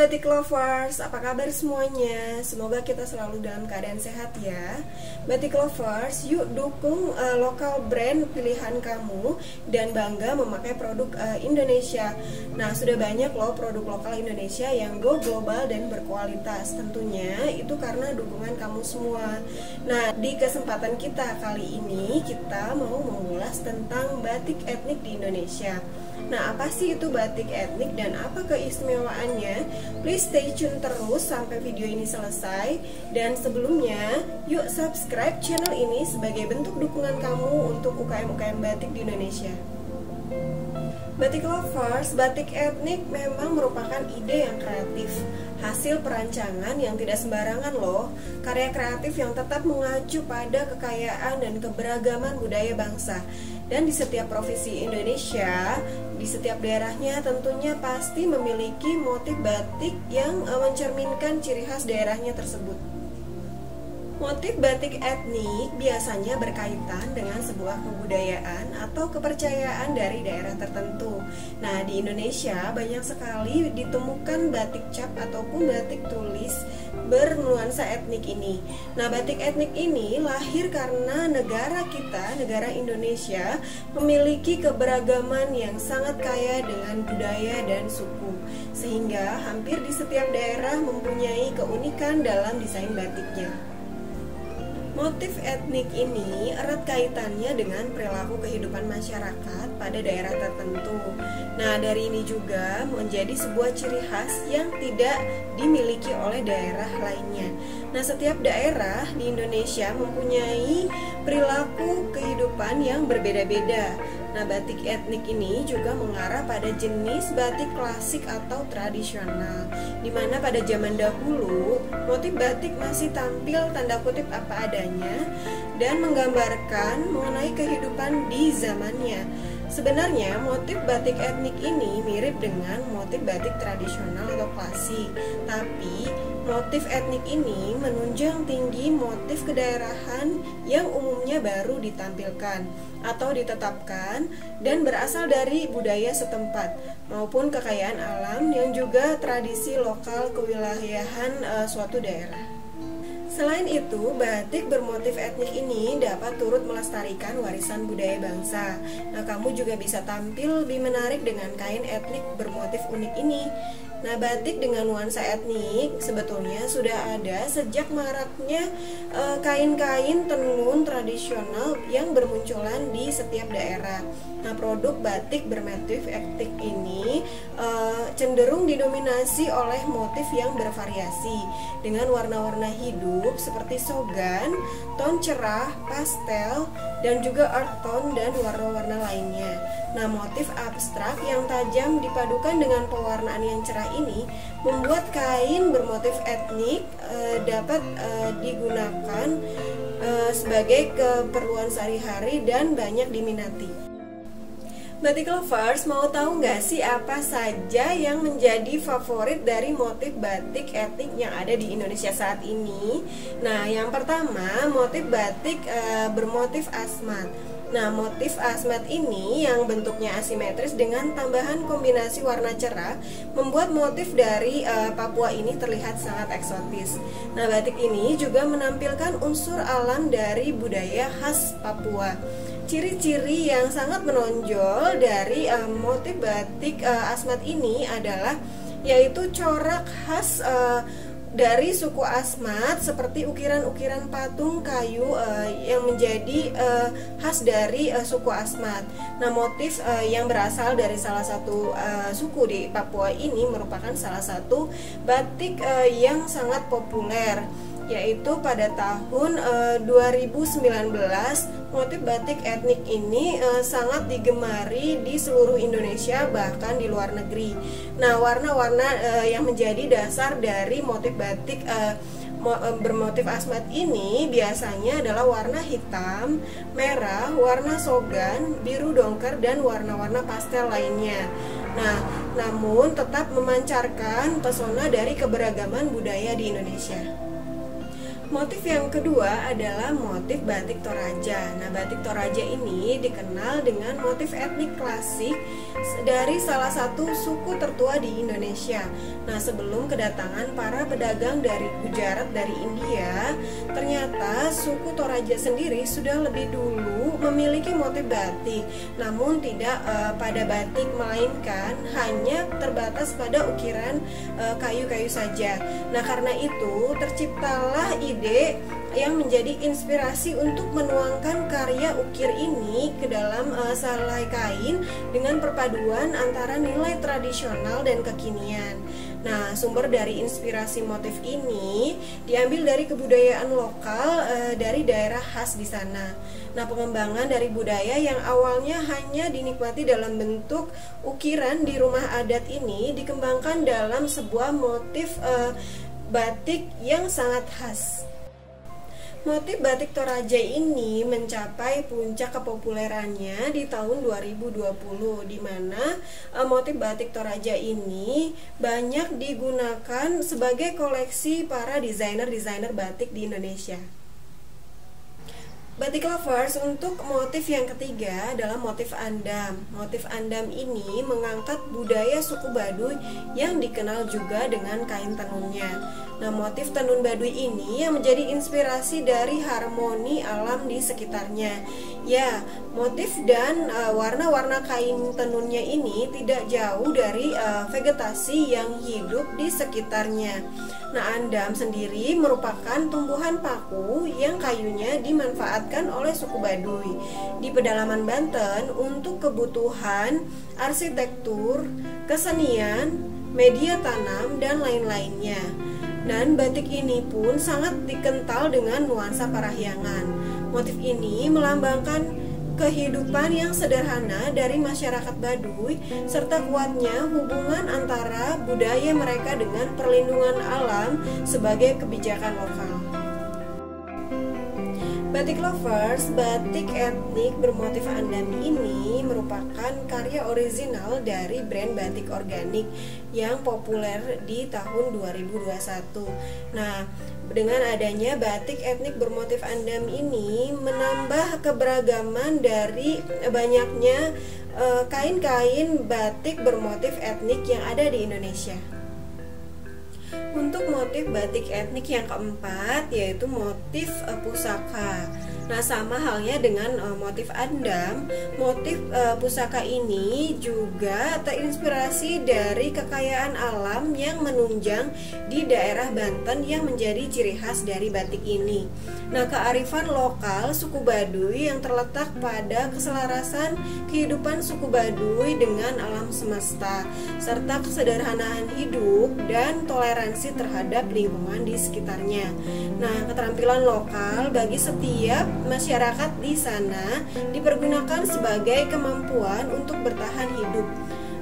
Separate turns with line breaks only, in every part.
Batik Lovers, apa kabar semuanya? Semoga kita selalu dalam keadaan sehat ya. Batik Lovers, yuk dukung lokal brand pilihan kamu dan bangga memakai produk Indonesia. Nah, sudah banyak loh produk lokal Indonesia yang go global dan berkualitas. Tentunya itu karena dukungan kamu semua. Nah, di kesempatan kita kali ini kita mau mengulas tentang batik etnik di Indonesia. Nah, apa sih itu batik etnik dan apa keistimewaannya? Please stay tune terus sampai video ini selesai. Dan sebelumnya, yuk subscribe channel ini sebagai bentuk dukungan kamu untuk UKM-UKM batik di Indonesia. Batik Lovers, batik etnik memang merupakan ide yang kreatif, hasil perancangan yang tidak sembarangan loh. Karya kreatif yang tetap mengacu pada kekayaan dan keberagaman budaya bangsa. Dan di setiap provinsi Indonesia, di setiap daerahnya tentunya pasti memiliki motif batik yang mencerminkan ciri khas daerahnya tersebut. Motif batik etnik biasanya berkaitan dengan sebuah kebudayaan atau kepercayaan dari daerah tertentu. Nah, di Indonesia banyak sekali ditemukan batik cap ataupun batik tulis bernuansa etnik ini. Nah, batik etnik ini lahir karena negara kita, negara Indonesia, memiliki keberagaman yang sangat kaya dengan budaya dan suku. Sehingga hampir di setiap daerah mempunyai keunikan dalam desain batiknya. Motif etnik ini erat kaitannya dengan perilaku kehidupan masyarakat pada daerah tertentu. Nah, dari ini juga menjadi sebuah ciri khas yang tidak dimiliki oleh daerah lainnya. Nah, setiap daerah di Indonesia mempunyai perilaku kehidupan yang berbeda-beda. Nah, batik etnik ini juga mengarah pada jenis batik klasik atau tradisional, di mana pada zaman dahulu motif batik masih tampil tanda kutip apa adanya dan menggambarkan mengenai kehidupan di zamannya. Sebenarnya motif batik etnik ini mirip dengan motif batik tradisional atau klasik, tapi motif etnik ini menunjang tinggi motif kedaerahan yang umumnya baru ditampilkan atau ditetapkan dan berasal dari budaya setempat maupun kekayaan alam yang juga tradisi lokal kewilayahan suatu daerah. Selain itu, batik bermotif etnik ini dapat turut melestarikan warisan budaya bangsa. Nah, kamu juga bisa tampil lebih menarik dengan kain etnik bermotif unik ini. Nah, batik dengan nuansa etnik sebetulnya sudah ada sejak maraknya kain-kain tenun tradisional yang bermunculan di setiap daerah. Nah, produk batik bermotif etnik ini cenderung didominasi oleh motif yang bervariasi dengan warna-warna hidup seperti sogan, ton cerah, pastel, dan juga earth tone dan warna-warna lainnya. Nah, motif abstrak yang tajam dipadukan dengan pewarnaan yang cerah ini membuat kain bermotif etnik dapat digunakan sebagai keperluan sehari-hari dan banyak diminati. Batik Lovers, mau tahu nggak sih apa saja yang menjadi favorit dari motif batik etnik yang ada di Indonesia saat ini? Nah, yang pertama motif batik bermotif asmat. Nah, motif asmat ini yang bentuknya asimetris dengan tambahan kombinasi warna cerah membuat motif dari Papua ini terlihat sangat eksotis. Nah, batik ini juga menampilkan unsur alam dari budaya khas Papua. Ciri-ciri yang sangat menonjol dari motif batik asmat ini adalah yaitu corak khas dari suku Asmat seperti ukiran-ukiran patung kayu yang menjadi khas dari suku Asmat. Nah, motif yang berasal dari salah satu suku di Papua ini merupakan salah satu batik yang sangat populer, yaitu pada tahun 2019 motif batik etnik ini sangat digemari di seluruh Indonesia bahkan di luar negeri. Nah, warna-warna yang menjadi dasar dari motif batik bermotif asmat ini biasanya adalah warna hitam, merah, warna sogan, biru dongker, dan warna-warna pastel lainnya. Nah, namun tetap memancarkan pesona dari keberagaman budaya di Indonesia. Motif yang kedua adalah motif batik Toraja. Nah, batik Toraja ini dikenal dengan motif etnik klasik dari salah satu suku tertua di Indonesia. Nah, sebelum kedatangan para pedagang dari Gujarat dari India, ternyata suku Toraja sendiri sudah lebih dulu memiliki motif batik. Namun tidak pada batik, melainkan hanya terbatas pada ukiran kayu-kayu saja. Nah, karena itu terciptalah ide yang menjadi inspirasi untuk menuangkan karya ukir ini ke dalam selai kain dengan perpaduan antara nilai tradisional dan kekinian. Nah, sumber dari inspirasi motif ini diambil dari kebudayaan lokal dari daerah khas di sana. Nah, pengembangan dari budaya yang awalnya hanya dinikmati dalam bentuk ukiran di rumah adat ini dikembangkan dalam sebuah motif batik yang sangat khas. Motif batik Toraja ini mencapai puncak kepopulerannya di tahun 2020, di mana motif batik Toraja ini banyak digunakan sebagai koleksi para desainer-desainer batik di Indonesia. Batik lovers, untuk motif yang ketiga adalah motif andam. Motif andam ini mengangkat budaya suku Baduy yang dikenal juga dengan kain tenunnya. Nah, motif tenun Baduy ini yang menjadi inspirasi dari harmoni alam di sekitarnya. Ya, motif dan warna-warna kain tenunnya ini tidak jauh dari vegetasi yang hidup di sekitarnya. Nah, andam sendiri merupakan tumbuhan paku yang kayunya dimanfaatkan oleh suku Baduy di pedalaman Banten untuk kebutuhan arsitektur, kesenian, media tanam, dan lain-lainnya. Dan batik ini pun sangat dikental dengan nuansa parahyangan. Motif ini melambangkan kehidupan yang sederhana dari masyarakat Baduy serta kuatnya hubungan antara budaya mereka dengan perlindungan alam sebagai kebijakan lokal. Batik lovers, batik etnik bermotif andam ini merupakan karya orisinal dari brand batik organik yang populer di tahun 2021. Nah, dengan adanya batik etnik bermotif andam ini menambah keberagaman dari banyaknya kain-kain batik bermotif etnik yang ada di Indonesia. Untuk motif batik etnik yang keempat yaitu motif pusaka. Nah, sama halnya dengan motif andam, motif pusaka ini juga terinspirasi dari kekayaan alam yang menunjang di daerah Banten yang menjadi ciri khas dari batik ini. Nah, kearifan lokal suku Baduy yang terletak pada keselarasan kehidupan suku Baduy dengan alam semesta, serta kesederhanaan hidup dan toleransi terhadap lingkungan di sekitarnya. Nah, keterampilan lokal bagi setiap masyarakat di sana dipergunakan sebagai kemampuan untuk bertahan hidup.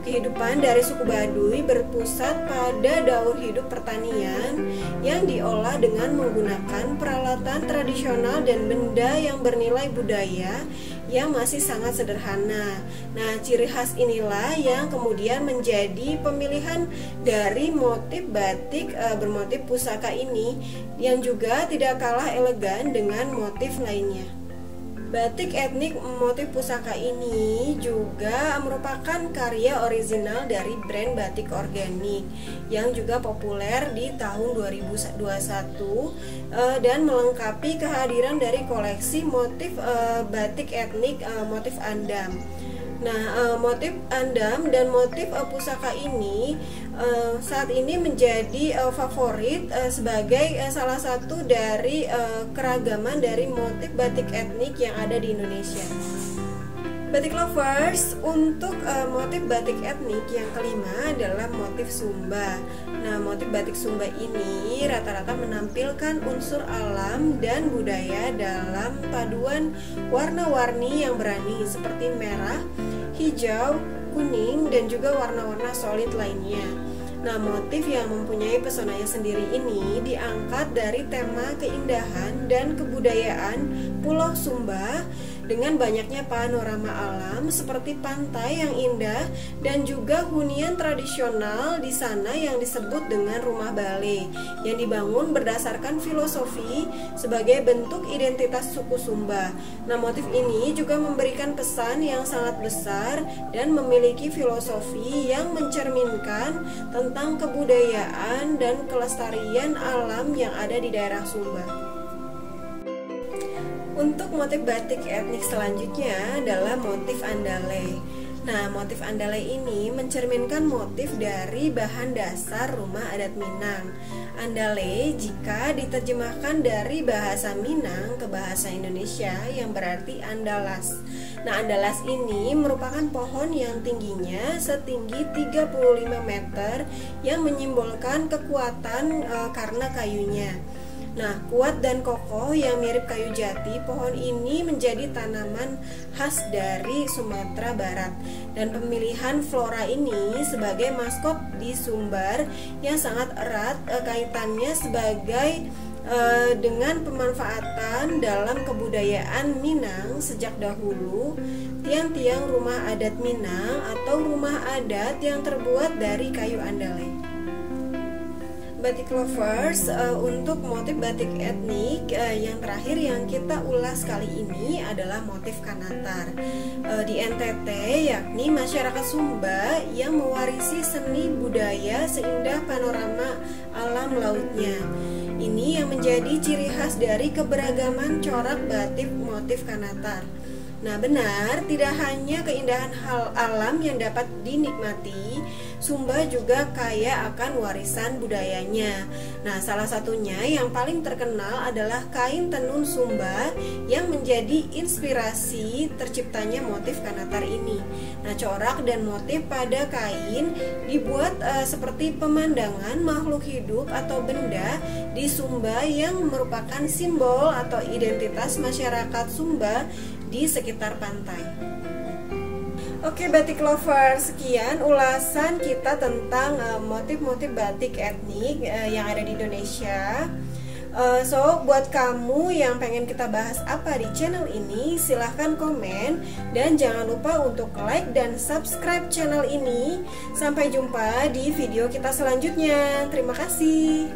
Kehidupan dari suku Baduy berpusat pada daur hidup pertanian yang diolah dengan menggunakan peralatan tradisional dan benda yang bernilai budaya yang masih sangat sederhana. Nah, ciri khas inilah yang kemudian menjadi pemilihan dari motif batik bermotif pusaka ini yang juga tidak kalah elegan dengan motif lainnya. Batik etnik motif pusaka ini juga merupakan karya orisinal dari brand batik organik yang juga populer di tahun 2021 dan melengkapi kehadiran dari koleksi motif batik etnik motif andam. Nah, motif andam dan motif pusaka ini saat ini menjadi favorit sebagai salah satu dari keragaman dari motif batik etnik yang ada di Indonesia. Batik lovers, untuk motif batik etnik yang kelima adalah motif Sumba. Nah, motif batik Sumba ini rata-rata menampilkan unsur alam dan budaya dalam paduan warna-warni yang berani seperti merah, hijau, kuning, dan juga warna-warna solid lainnya. Nah, motif yang mempunyai pesonanya sendiri ini diangkat dari tema keindahan dan kebudayaan Pulau Sumba dengan banyaknya panorama alam seperti pantai yang indah dan juga hunian tradisional di sana yang disebut dengan rumah bale yang dibangun berdasarkan filosofi sebagai bentuk identitas suku Sumba. Nah, motif ini juga memberikan pesan yang sangat besar dan memiliki filosofi yang mencerminkan tentang kebudayaan dan kelestarian alam yang ada di daerah Sumba. Untuk motif batik etnik selanjutnya adalah motif andalei. Nah, motif andalei ini mencerminkan motif dari bahan dasar rumah adat Minang. Andalei jika diterjemahkan dari bahasa Minang ke bahasa Indonesia yang berarti andalas. Nah, andalas ini merupakan pohon yang tingginya setinggi 35 meter yang menyimbolkan kekuatan karena kayunya. Nah, kuat dan kokoh yang mirip kayu jati, pohon ini menjadi tanaman khas dari Sumatera Barat. Dan pemilihan flora ini sebagai maskot di Sumbar yang sangat erat kaitannya sebagai dengan pemanfaatan dalam kebudayaan Minang sejak dahulu. Tiang-tiang rumah adat Minang atau rumah adat yang terbuat dari kayu andalei. Batik lovers, untuk motif batik etnik yang terakhir yang kita ulas kali ini adalah motif kanatar di NTT, yakni masyarakat Sumba yang mewarisi seni budaya seindah panorama alam lautnya. Ini yang menjadi ciri khas dari keberagaman corak batik motif kanatar. Nah, benar, tidak hanya keindahan hal alam yang dapat dinikmati, Sumba juga kaya akan warisan budayanya. Nah, salah satunya yang paling terkenal adalah kain tenun Sumba yang menjadi inspirasi terciptanya motif kanatar ini. Nah, corak dan motif pada kain dibuat seperti pemandangan makhluk hidup atau benda di Sumba yang merupakan simbol atau identitas masyarakat Sumba di sekitar pantai. Oke, batik lovers, sekian ulasan kita tentang motif-motif batik etnik yang ada di Indonesia. So, buat kamu yang pengen kita bahas apa di channel ini, silahkan komen dan jangan lupa untuk like dan subscribe channel ini. Sampai jumpa di video kita selanjutnya. Terima kasih.